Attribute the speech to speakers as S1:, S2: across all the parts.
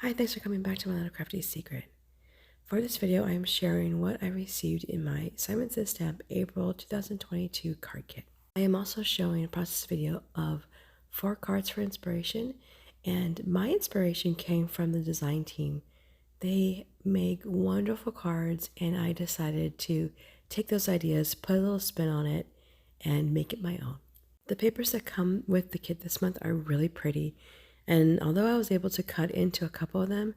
S1: Hi, thanks for coming back to my little crafty secret. For this video, I am sharing what I received in my Simon Says Stamp April 2022 card kit. I am also showing a process video of 4 cards for inspiration, and my inspiration came from the design team. They make wonderful cards, and I decided to take those ideas, put a little spin on it, and make it my own. The papers that come with the kit this month are really pretty, and although I was able to cut into a couple of them,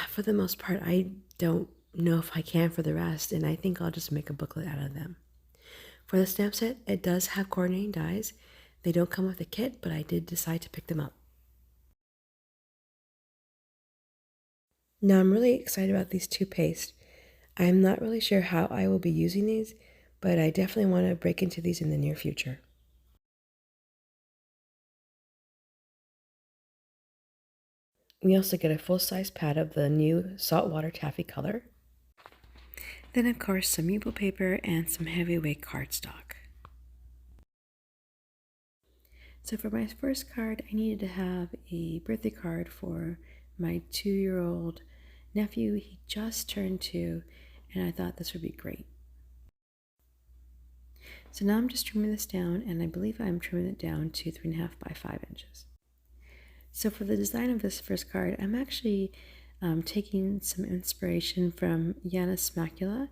S1: for the most part, I don't know if I can for the rest, and I think I'll just make a booklet out of them. For the stamp set, it does have coordinating dies. They don't come with a kit, but I did decide to pick them up. Now I'm really excited about these two pastes. I'm not really sure how I will be using these, but I definitely want to break into these in the near future. We also get a full-size pad of the new saltwater taffy color. Then of course some maple paper and some heavyweight cardstock. So for my first card, I needed to have a birthday card for my 2-year-old nephew. He just turned 2, and I thought this would be great. So now I'm just trimming this down, and I believe I'm trimming it down to 3.5 by 5 inches. So for the design of this first card, I'm actually taking some inspiration from Yana Smakula.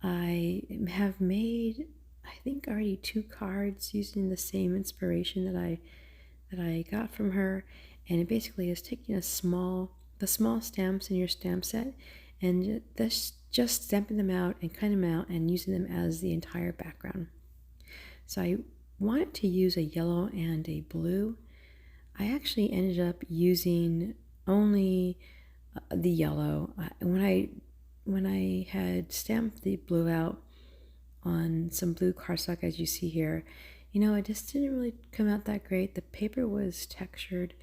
S1: I have made, I think, already 2 cards using the same inspiration that I got from her, and it basically is taking the small stamps in your stamp set and just stamping them out and cutting them out and using them as the entire background. So I wanted to use a yellow and a blue. I actually ended up using only the yellow. When I had stamped the blue out on some blue cardstock, as you see here, you know, it just didn't really come out that great. The paper was textured,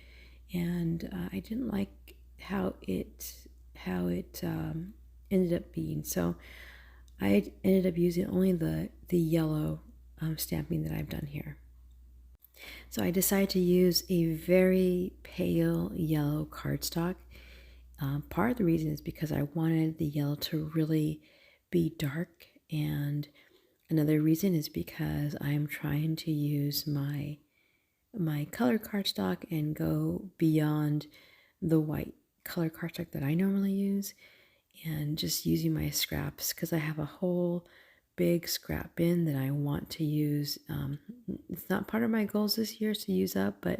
S1: and I didn't like how it ended up being. So I ended up using only the yellow stamping that I've done here. So I decided to use a very pale yellow cardstock. Part of the reason is because I wanted the yellow to really be dark, and another reason is because I'm trying to use my color cardstock and go beyond the white color cardstock that I normally use, and just using my scraps because I have a whole big scrap bin that I want to use. It's not part of my goals this year to use up, but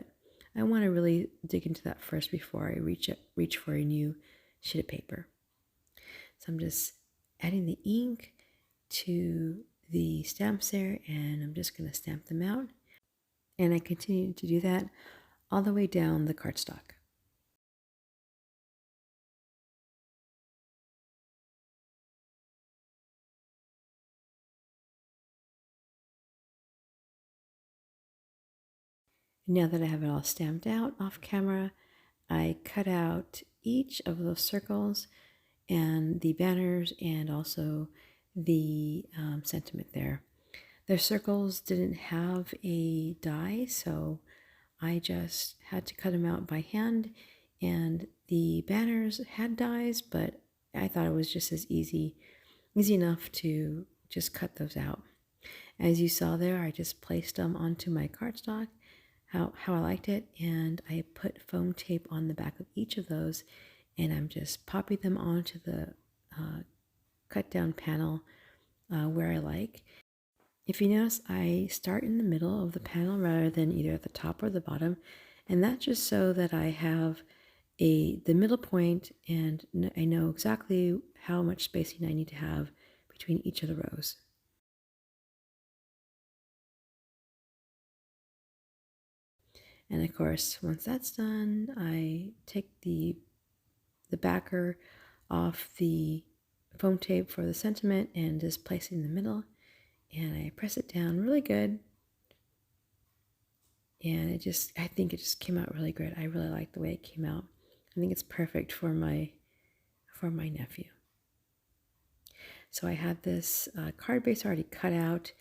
S1: I want to really dig into that first before I reach for a new sheet of paper. So I'm just adding the ink to the stamps there, and I'm just going to stamp them out. And I continue to do that all the way down the cardstock. Now that I have it all stamped out off camera, I cut out each of those circles and the banners and also the sentiment there. The circles didn't have a die, so I just had to cut them out by hand, and the banners had dies, but I thought it was just as easy enough to just cut those out. As you saw there, I just placed them onto my cardstock, how I liked it, and I put foam tape on the back of each of those, and I'm just popping them onto the cut down panel where I like. If you notice, I start in the middle of the panel rather than either at the top or the bottom, and that's just so that I have the middle point, and I know exactly how much spacing I need to have between each of the rows. And of course, once that's done, I take the backer off the foam tape for the sentiment and just place it in the middle, and I press it down really good, and I think it just came out really good. I really like the way it came out. I think it's perfect for my nephew. So I had this card base already cut out.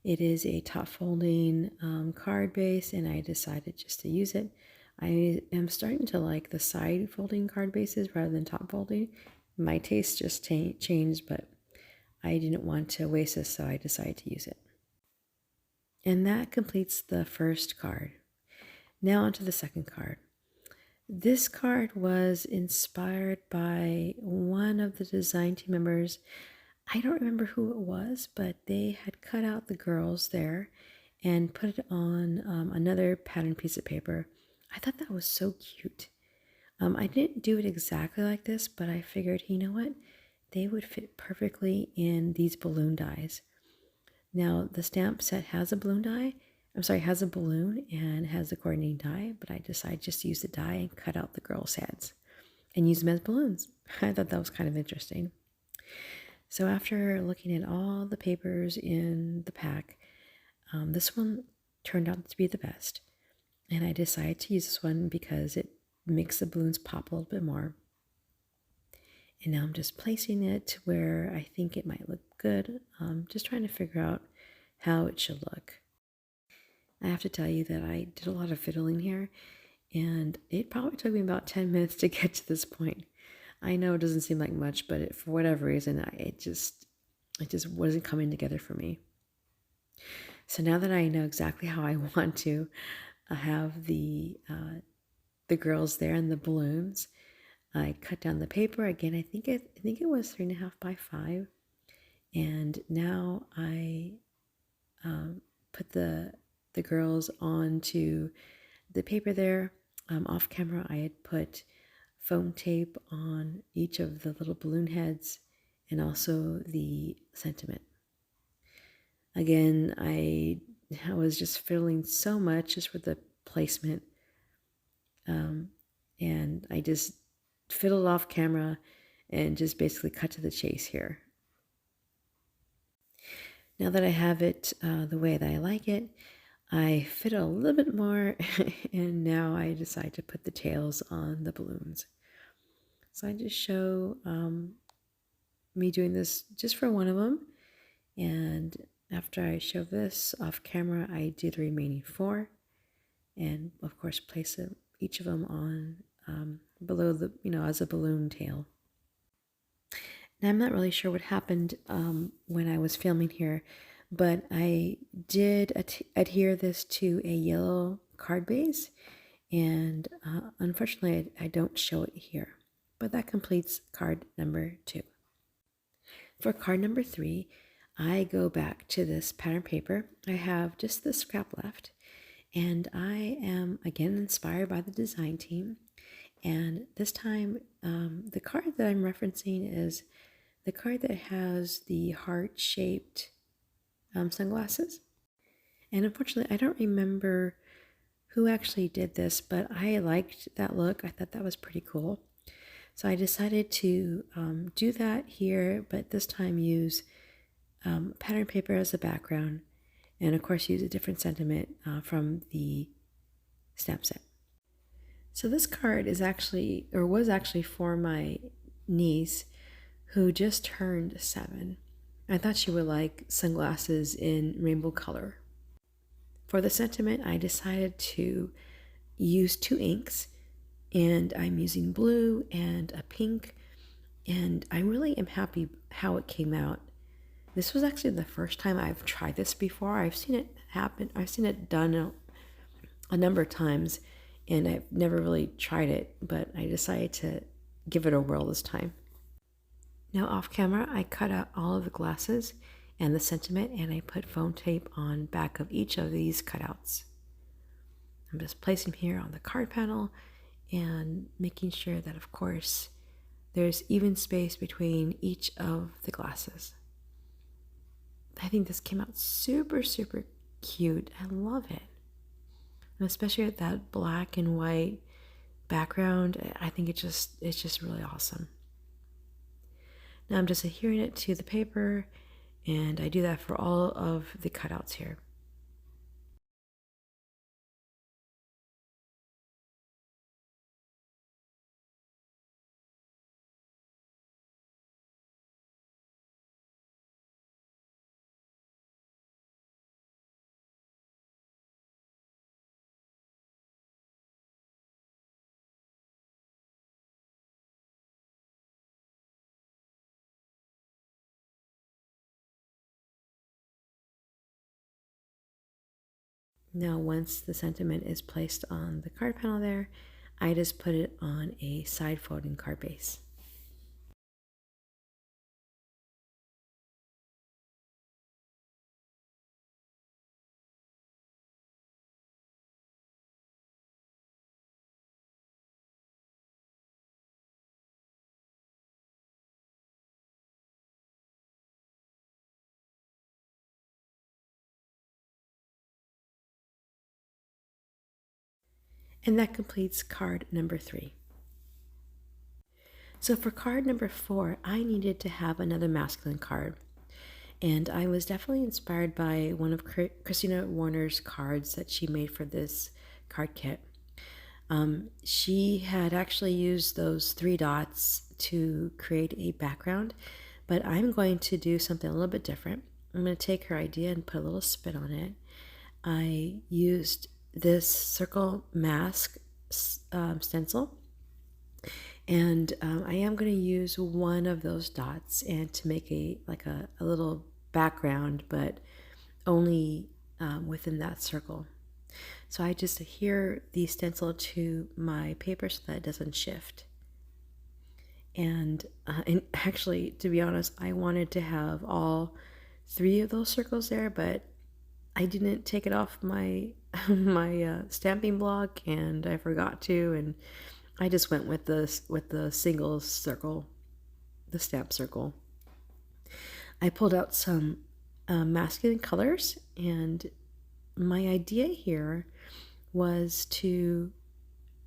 S1: It is a top folding card base, and I decided just to use it. I am starting to like the side folding card bases rather than top folding. My taste just changed, but I didn't want to waste this, so I decided to use it. And that completes the first card. Now onto the second card. This card was inspired by one of the design team members. I don't remember who it was, but they had cut out the girls there and put it on another pattern piece of paper. I thought that was so cute. I didn't do it exactly like this, but I figured, you know what? They would fit perfectly in these balloon dies. Now, the stamp set has a balloon die. I'm sorry, has a balloon and has a coordinating die, but I decided just to use the die and cut out the girls' heads and use them as balloons. I thought that was kind of interesting. So after looking at all the papers in the pack, this one turned out to be the best. And I decided to use this one because it makes the balloons pop a little bit more. And now I'm just placing it where I think it might look good. Just trying to figure out how it should look. I have to tell you that I did a lot of fiddling here, and it probably took me about 10 minutes to get to this point. I know it doesn't seem like much, but for whatever reason, it just wasn't coming together for me. So now that I know exactly how I want to have the girls there and the balloons, I cut down the paper again. I think it was 3.5 by 5, and now I put the girls onto the paper there. Off camera, I had put foam tape on each of the little balloon heads and also the sentiment. Again, I was just fiddling so much just with the placement, and I just fiddled off camera and just basically cut to the chase here. Now that I have it the way that I like it, I fiddle a little bit more, and now I decide to put the tails on the balloons. So I just show me doing this just for one of them, and after I show this off camera, I do the remaining 4, and of course place each of them on below the, as a balloon tail. Now I'm not really sure what happened when I was filming here, but I did adhere this to a yellow card base, and unfortunately I don't show it here, but that completes card number 2. For card number 3, I go back to this pattern paper. I have just this scrap left, and I am again inspired by the design team, and this time the card that I'm referencing is the card that has the heart-shaped sunglasses. And unfortunately, I don't remember who actually did this, but I liked that look. I thought that was pretty cool. So I decided to do that here, but this time use pattern paper as a background, and of course use a different sentiment from the stamp set. So this card is actually, or was actually, for my niece who just turned 7. I thought she would like sunglasses in rainbow color. For the sentiment, I decided to use 2 inks, and I'm using blue and a pink, and I really am happy how it came out. This was actually the first time I've tried this before. I've seen it happen. I've seen it done a number of times, and I've never really tried it, but I decided to give it a whirl this time. Now off camera, I cut out all of the glasses and the sentiment, and I put foam tape on back of each of these cutouts. I'm just placing them here on the card panel and making sure that, of course, there's even space between each of the glasses. I think this came out super, super cute. I love it. And especially with that black and white background, I think it's just really awesome. Now I'm just adhering it to the paper, and I do that for all of the cutouts here. Now, once the sentiment is placed on the card panel there, I just put it on a side folding card base. And that completes card number 3. So for card number 4, I needed to have another masculine card. And I was definitely inspired by one of Kristina Werner's cards that she made for this card kit. She had actually used those 3 dots to create a background, but I'm going to do something a little bit different. I'm going to take her idea and put a little spin on it. I used this circle mask stencil, and I am going to use one of those dots and to make a little background, but only within that circle. So I just adhere the stencil to my paper so that it doesn't shift. And actually, to be honest, I wanted to have all 3 of those circles there, but I didn't take it off my stamping block, and I forgot to, and I just went with the single circle, the stamp circle. I pulled out some masculine colors, and my idea here was to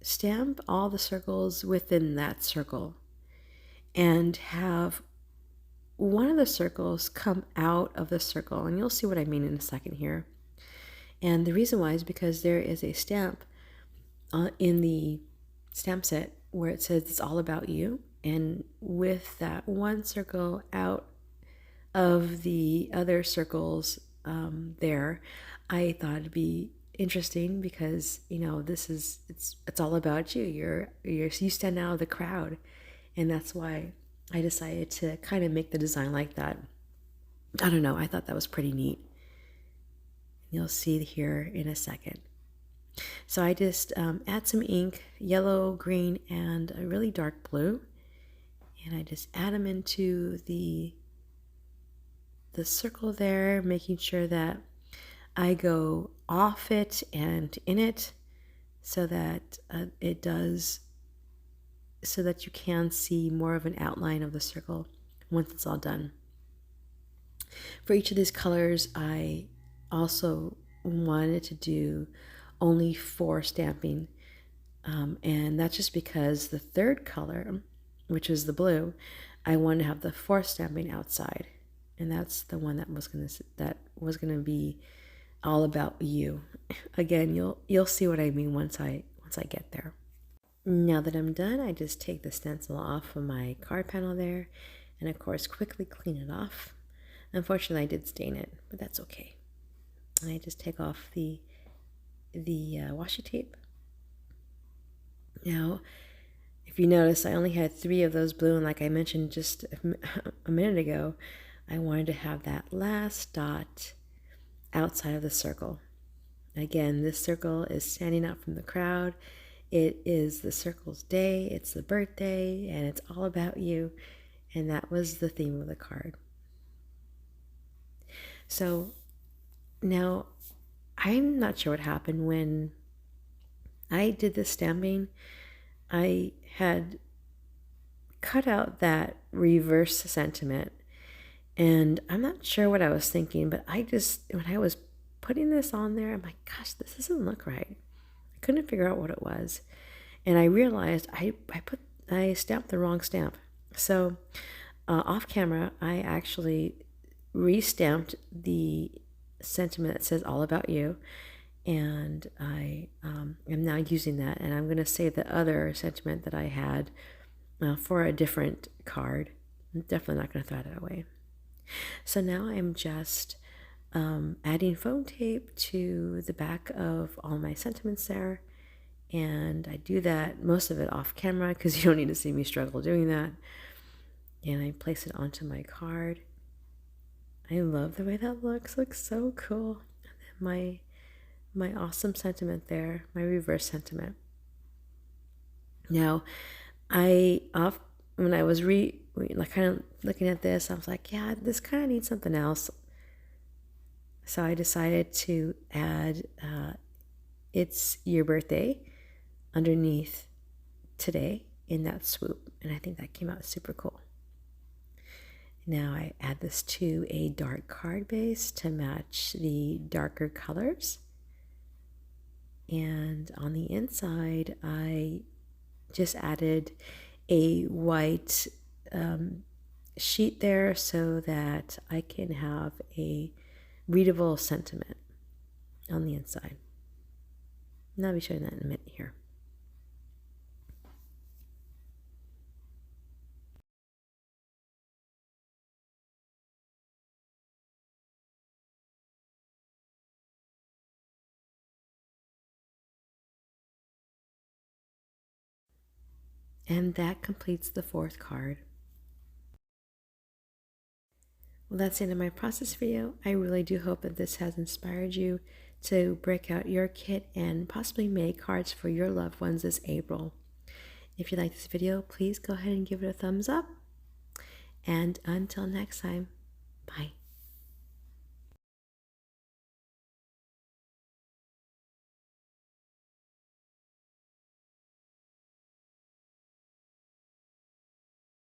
S1: stamp all the circles within that circle and have one of the circles come out of the circle, and you'll see what I mean in a second here. And the reason why is because there is a stamp in the stamp set where it says it's all about you, and with that one circle out of the other circles there, I thought it'd be interesting because it's all about you. You stand out of the crowd, and that's why I decided to kind of make the design like that. I don't know, I thought that was pretty neat. You'll see here in a second. So I just add some ink, yellow, green, and a really dark blue, and I just add them into the circle there, making sure that I go off it and in it so that so that you can see more of an outline of the circle once it's all done. For each of these colors, I also wanted to do only 4 stamping, and that's just because the 3rd color, which is the blue, I wanted to have the 4th stamping outside, and that's the one that was gonna be all about you. Again, you'll see what I mean once I get there. Now that I'm done, I just take the stencil off of my card panel there, and of course quickly clean it off. Unfortunately, I did stain it, but that's okay. And I just take off the washi tape. Now, if you notice, I only had 3 of those blue, and like I mentioned just a minute ago, I wanted to have that last dot outside of the circle. Again, this circle is standing out from the crowd. It is the circle's day, it's the birthday, and it's all about you. And that was the theme of the card. So now, I'm not sure what happened when I did this stamping. I had cut out that reverse sentiment, and I'm not sure what I was thinking, but when I was putting this on there, I'm like, gosh, this doesn't look right. I couldn't figure out what it was, and I realized I stamped the wrong stamp. So off camera, I actually re-stamped the sentiment that says all about you, and I am now using that, and I'm going to save the other sentiment that I had for a different card. I'm definitely not going to throw that away. So now I'm just adding foam tape to the back of all my sentiments there, and I do that, most of it off camera, because you don't need to see me struggle doing that. And I place it onto my card. I love the way that looks so cool. And then my awesome sentiment there, my reverse sentiment. Now, when I was like kind of looking at this, I was like, yeah, this kind of needs something else. So I decided to add it's your birthday underneath today in that swoop, and I think that came out super cool. Now I add this to a dark card base to match the darker colors. And on the inside, I just added a white sheet there so that I can have a readable sentiment on the inside. And I'll be showing that in a minute here. And that completes the fourth card. Well, that's the end of my process video. I really do hope that this has inspired you to break out your kit and possibly make cards for your loved ones this April. If you like this video, please go ahead and give it a thumbs up. And until next time, bye.